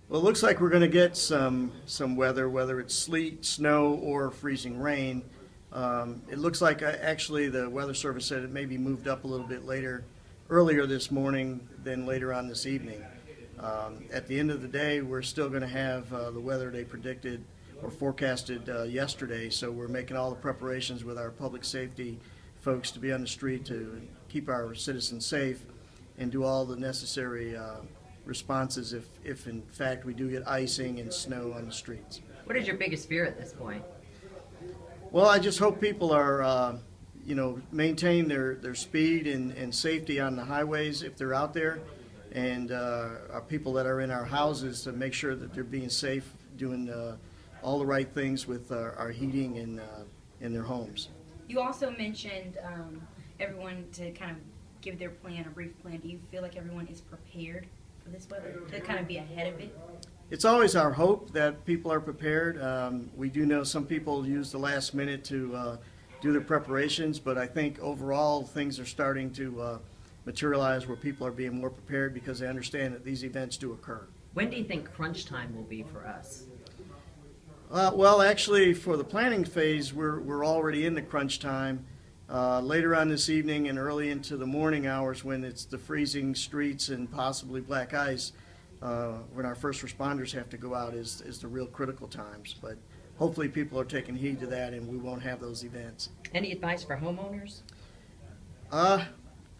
Well, it looks like we're going to get some weather, whether it's sleet, snow, or freezing rain. It looks like actually the Weather Service said it may be moved up a little bit earlier this morning than later on this evening. At the end of the day, we're still going to have the weather they predicted or forecasted yesterday, so we're making all the preparations with our public safety folks to be on the street to keep our citizens safe and do all the necessary responses if in fact we do get icing and snow on the streets. What is your biggest fear at this point? Well, I just hope people are, maintain their speed and safety on the highways if they're out there, and our people that are in our houses to make sure that they're being safe, doing all the right things with our heating in their homes. You also mentioned everyone to kind of give their plan, a brief plan. Do you feel like everyone is prepared for this weather, to kind of be ahead of it? It's always our hope that people are prepared. We do know some people use the last minute to do their preparations, but I think overall things are starting to materialize where people are being more prepared because they understand that these events do occur. When do you think crunch time will be for us? Well, actually, for the planning phase, we're already in the crunch time. Later on this evening and early into the morning hours when it's the freezing streets and possibly black ice, when our first responders have to go out is the real critical times. But hopefully people are taking heed to that and we won't have those events. Any advice for homeowners?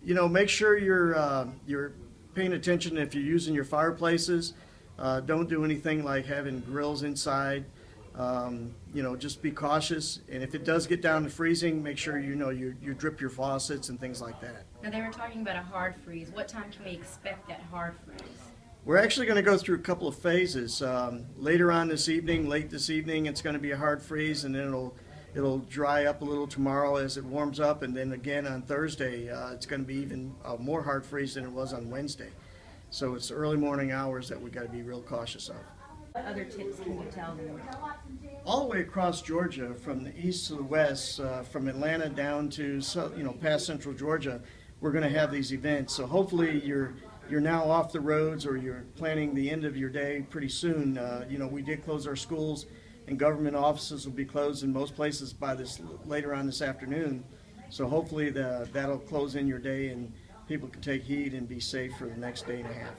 Make sure you're paying attention if you're using your fireplaces. Don't do anything like having grills inside. Just be cautious, and if it does get down to freezing, make sure you drip your faucets and things like that. Now, they were talking about a hard freeze. What time can we expect that hard freeze? We're actually going to go through a couple of phases. Later on this evening, late this evening, it's going to be a hard freeze, and then it'll dry up a little tomorrow as it warms up, and then again on Thursday, it's going to be even more hard freeze than it was on Wednesday. So it's the early morning hours that we got to be real cautious of. What other tips can you tell them? All the way across Georgia, from the east to the west, from Atlanta down to past central Georgia, we're going to have these events. So hopefully you're now off the roads or you're planning the end of your day pretty soon. We did close our schools and government offices will be closed in most places by later on this afternoon. So hopefully that'll close in your day and people can take heed and be safe for the next day and a half.